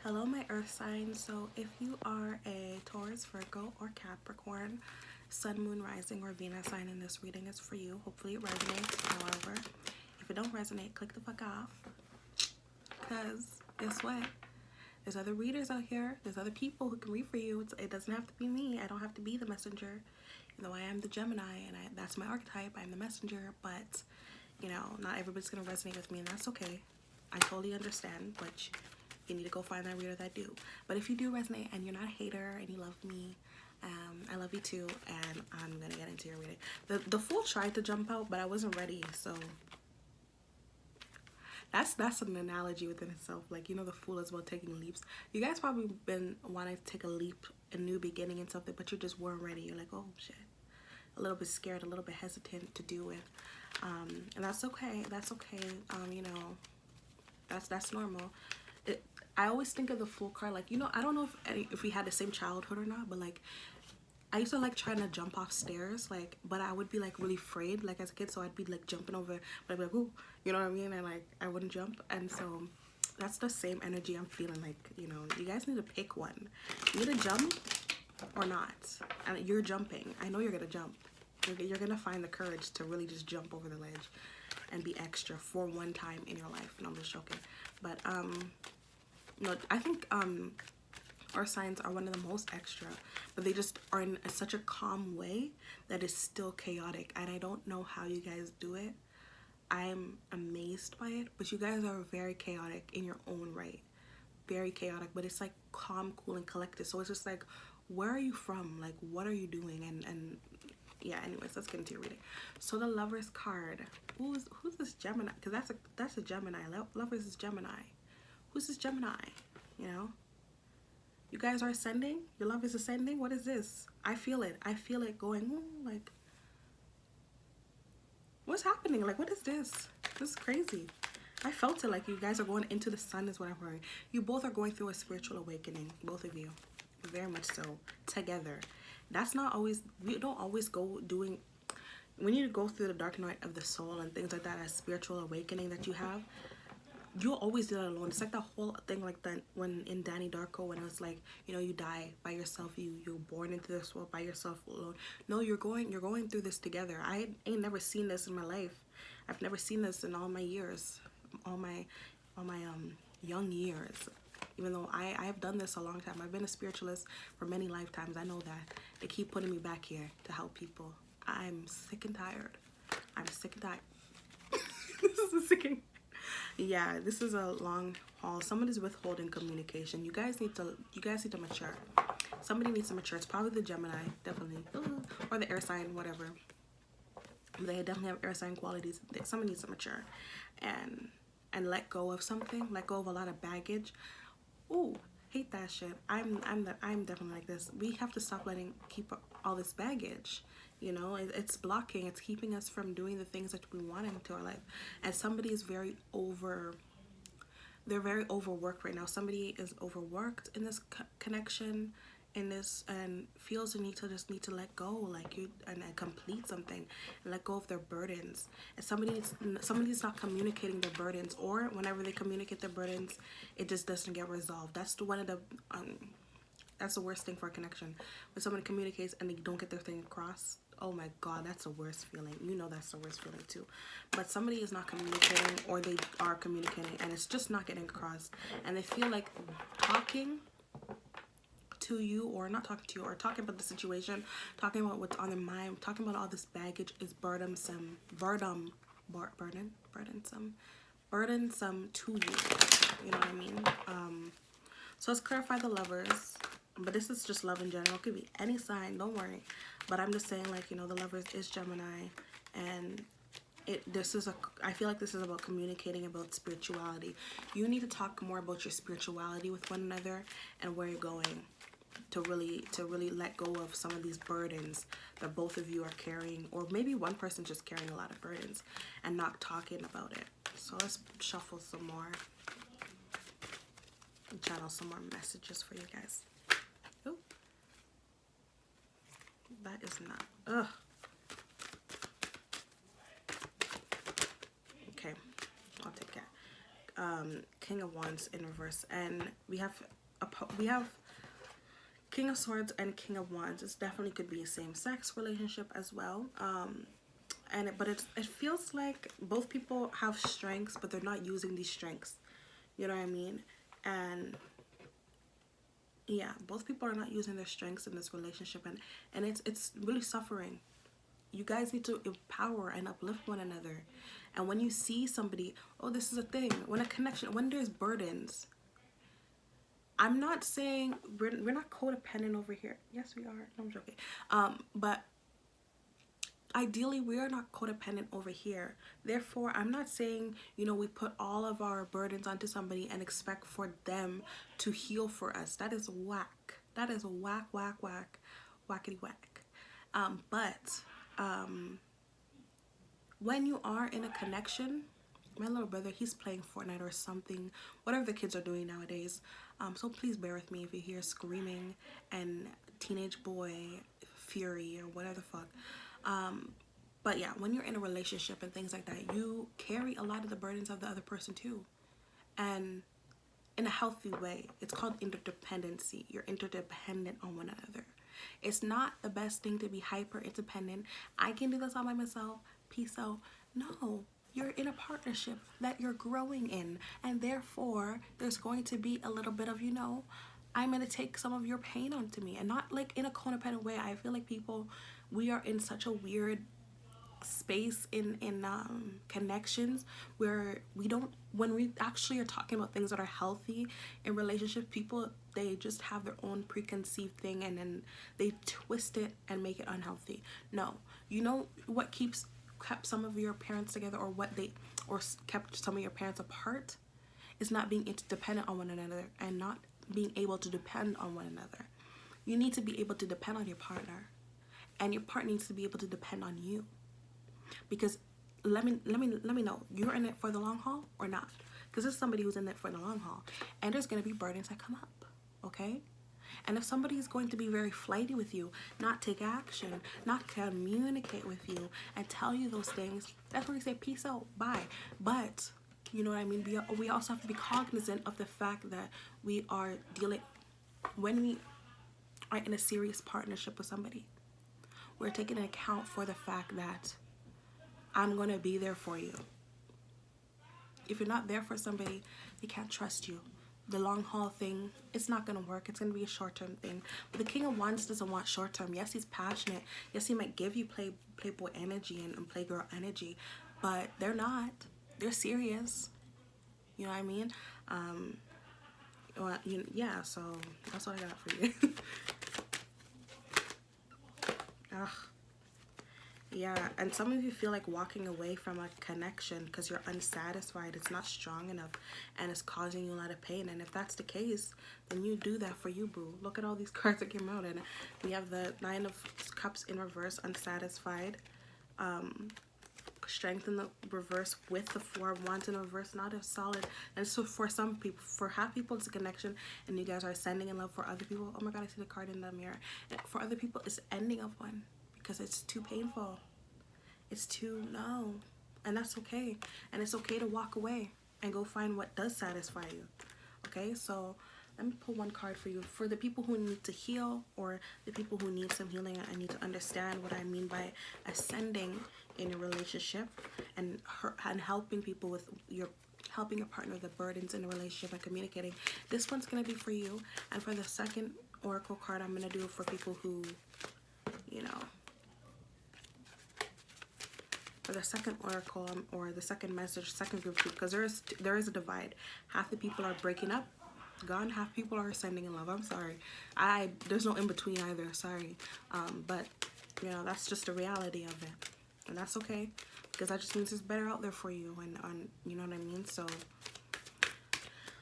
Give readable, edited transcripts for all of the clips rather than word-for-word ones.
Hello, my earth signs. So if you are a Taurus, Virgo, or Capricorn, Sun, Moon, Rising, or Venus sign in this reading is for you. Hopefully it resonates. However, if it don't resonate, click the fuck off. Because guess what? There's other readers out here. There's other people who can read for you. It doesn't have to be me. I don't have to be the messenger. Even though I am the Gemini and that's my archetype. I'm the messenger. But, you know, not everybody's going to resonate with me, and that's okay. I totally understand, but you need to go find that reader that do. But if you do resonate and you're not a hater and you love me, I love you too, and I'm gonna get into your reading. The Fool tried to jump out, but I wasn't ready, so that's an analogy within itself. Like, you know, the Fool is about taking leaps. You guys probably been wanting to take a leap, a new beginning in something, but you just weren't ready. You're like, oh shit, a little bit scared, a little bit hesitant to do it, and that's okay. That's okay. You know, that's normal. I always think of the Fool card, like, you know, I don't know if we had the same childhood or not, but like I used to like trying to jump off stairs, like, but I would be like really afraid, like, as a kid, so I'd be like jumping over, but I'd be like, ooh, you know what I mean, and like I wouldn't jump. And so that's the same energy I'm feeling. Like, you know, you guys need to pick one. You need to jump or not, and you're jumping. I know you're gonna jump. You're gonna find the courage to really just jump over the ledge and be extra for one time in your life. No, I'm just joking. But you know, I think our signs are one of the most extra, but they just are in such a calm way that is still chaotic, and I don't know how you guys do it. I'm amazed by it, but you guys are very chaotic in your own right. Very chaotic, but it's like calm, cool, and collected. So it's just like, where are you from? Like, what are you doing? And yeah, anyways, let's get into your reading. So the Lovers card. Who's this Gemini? Because that's a Gemini. Lovers is Gemini. Who's this Gemini? You know? You guys are ascending? Your love is ascending? What is this? I feel it. I feel it going, ooh, like, what's happening? Like, what is this? This is crazy. I felt it, like you guys are going into the sun is what I'm hearing. You both are going through a spiritual awakening, both of you. Very much so. Together. That's not always, we don't always go doing, when you go through the dark night of the soul and things like that, a spiritual awakening that you have, you'll always do that alone. It's like the whole thing, like that when in Danny Darko, when it was like, you know, you die by yourself, you're born into this world by yourself alone. No, you're going through this together. I ain't never seen this in my life. I've never seen this in all my years, all my young years. Even though I have done this a long time. I've been a spiritualist for many lifetimes. I know that. They keep putting me back here to help people. I'm sick and tired. I'm sick and tired. This is sickening. Yeah, this is a long haul. Somebody's withholding communication. You guys need to mature. Somebody needs to mature. It's probably the Gemini, definitely, or the air sign, whatever. They definitely have air sign qualities. Somebody needs to mature and let go of something. Let go of a lot of baggage. Ooh, hate that shit. I'm definitely like this. We have to stop keep all this baggage. You know, it's blocking. It's keeping us from doing the things that we want into our life. And somebody is they're very overworked right now. Somebody is overworked in this connection, in this, and feels the need to let go, like and complete something, and let go of their burdens. And somebody's not communicating their burdens, or whenever they communicate their burdens, it just doesn't get resolved. That's the worst thing for a connection. When someone communicates and they don't get their thing across, oh my god, that's the worst feeling. You know that's the worst feeling too. But somebody is not communicating, or they are communicating and it's just not getting across, and they feel like talking to you, or not talking to you, or talking about the situation, talking about what's on their mind, talking about all this baggage is burdensome to you. You know what I mean? So let's clarify the Lovers. But this is just love in general. It could be any sign, don't worry. But I'm just saying, like, you know, the Lovers is Gemini, and I feel like this is about communicating about spirituality. You need to talk more about your spirituality with one another and where you're going, to really let go of some of these burdens that both of you are carrying, or maybe one person just carrying a lot of burdens and not talking about it. So let's shuffle some more and channel some more messages for you guys. Oop. That is not, ugh. Okay, I'll take that. King of Wands in reverse, and we have King of Swords and King of Wands. This definitely could be a same-sex relationship as well. But it feels like both people have strengths, but they're not using these strengths. You know what I mean? And yeah, both people are not using their strengths in this relationship, and it's really suffering. You guys need to empower and uplift one another. And when you see somebody, oh, this is a thing, when a connection, when there's burdens, I'm not saying we're not codependent over here. Yes, we are. No, I'm joking. But ideally, we are not codependent over here. Therefore, I'm not saying, you know, we put all of our burdens onto somebody and expect for them to heal for us. That is whack. That is whack, whack, whack, whackity whack. When you are in a connection, my little brother, he's playing Fortnite or something, whatever the kids are doing nowadays. So please bear with me if you hear screaming and teenage boy fury or whatever the fuck. But yeah, when you're in a relationship and things like that, you carry a lot of the burdens of the other person too. And in a healthy way. It's called interdependency. You're interdependent on one another. It's not the best thing to be hyper independent. I can do this all by myself. Peace out. No. You're in a partnership that you're growing in, and therefore there's going to be a little bit of, you know, I'm going to take some of your pain onto me, and not like in a codependent way. I feel like people, we are in such a weird space in connections where we don't, when we actually are talking about things that are healthy in relationships, people, they just have their own preconceived thing and then they twist it and make it unhealthy. No, you know what kept some of your parents together, or kept some of your parents apart, is not being interdependent on one another and not being able to depend on one another. You need to be able to depend on your partner, and your partner needs to be able to depend on you. Because let me know, you're in it for the long haul or not? Because there's somebody who's in it for the long haul, and there's going to be burdens that come up, okay? And if somebody is going to be very flighty with you, not take action, not communicate with you, and tell you those things, that's when you say peace out, bye. But you know what I mean? We also have to be cognizant of the fact that we are dealing, when we are in a serious partnership with somebody, we're taking into account for the fact that I'm going to be there for you. If you're not there for somebody, they can't trust you. The long haul thing, it's not going to work. It's going to be a short-term thing. But the King of Wands doesn't want short-term. Yes, he's passionate. Yes, he might give you playboy energy and playgirl energy, but they're not. They're serious. You know what I mean? Yeah, so that's what I got for you. Ugh. Yeah, and some of you feel like walking away from a connection because you're unsatisfied. It's not strong enough, and it's causing you a lot of pain. And if that's the case, then you do that for you, boo. Look at all these cards that came out, and we have the Nine of Cups in reverse, unsatisfied. Strength in the reverse with the Four of Wands in reverse, not as solid. And so for some people, for half people, it's a connection, and you guys are ascending in love. For other people, oh my god, I see the card in the mirror. And for other people, it's ending of one. Because it's too painful. It's too, no. And that's okay. And it's okay to walk away and go find what does satisfy you. Okay, so let me pull one card for you. For the people who need to heal, or the people who need some healing, I need to understand what I mean by ascending in a relationship and helping people with helping your partner with the burdens in a relationship and communicating. This one's going to be for you. And for the second oracle card, I'm going to do for people who, you know, for the second oracle, or the second message, second group, because there is a divide. Half the people are breaking up, gone. Half people are ascending in love. I'm sorry, there's no in between either. Sorry, but you know, that's just the reality of it, and that's okay, because that just means it's better out there for you, and you know what I mean. So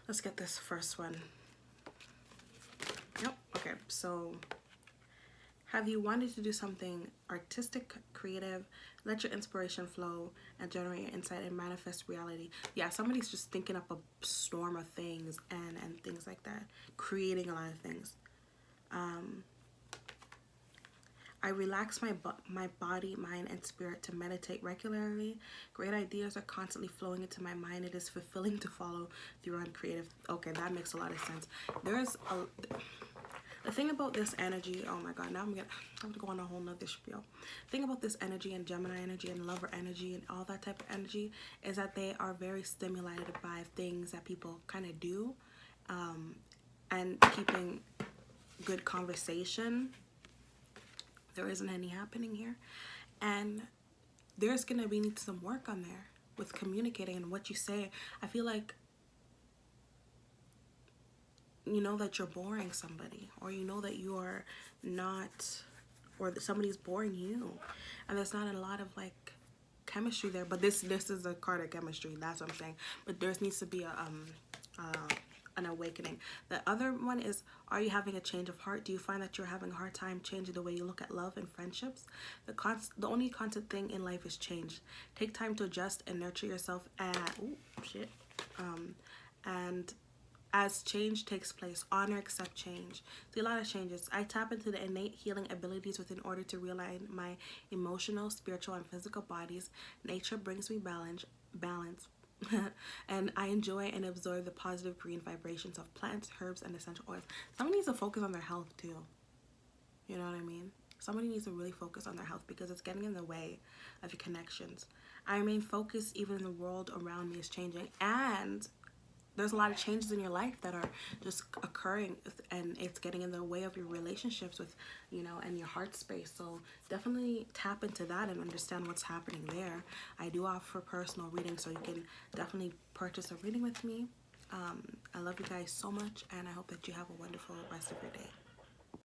let's get this first one. Yep. Okay. So, have you wanted to do something artistic, creative, let your inspiration flow, and generate your insight and manifest reality? Yeah, somebody's just thinking up a storm of things and things like that, creating a lot of things. I relax my body, mind, and spirit to meditate regularly. Great ideas are constantly flowing into my mind. It is fulfilling to follow through on creative. Okay, that makes a lot of sense. The thing about this energy, oh my god, now I'm gonna go on a whole nother spiel. The thing about this energy and Gemini energy and lover energy and all that type of energy is that they are very stimulated by things that people kind of do, and keeping good conversation. There isn't any happening here, and there's gonna be need some work on there with communicating and what you say. I feel like you know that you're boring somebody, or you know that you are not, or that somebody's boring you, and there's not a lot of like chemistry there. But this is a card of chemistry, that's what I'm saying. But there needs to be an awakening. The other one is, are you having a change of heart? Do you find that you're having a hard time changing the way you look at love and friendships? The only constant thing in life is change. Take time to adjust and nurture yourself and as change takes place, honor, accept change. See, a lot of changes. I tap into the innate healing abilities within order to realign my emotional, spiritual, and physical bodies. Nature brings me balance. And I enjoy and absorb the positive green vibrations of plants, herbs, and essential oils. Somebody needs to focus on their health too. You know what I mean? Somebody needs to really focus on their health because it's getting in the way of your connections. I remain focused even in the world around me is changing, and there's a lot of changes in your life that are just occurring, and it's getting in the way of your relationships with, you know, and your heart space. So definitely tap into that and understand what's happening there. I do offer personal readings, so you can definitely purchase a reading with me. I love you guys so much, and I hope that you have a wonderful rest of your day.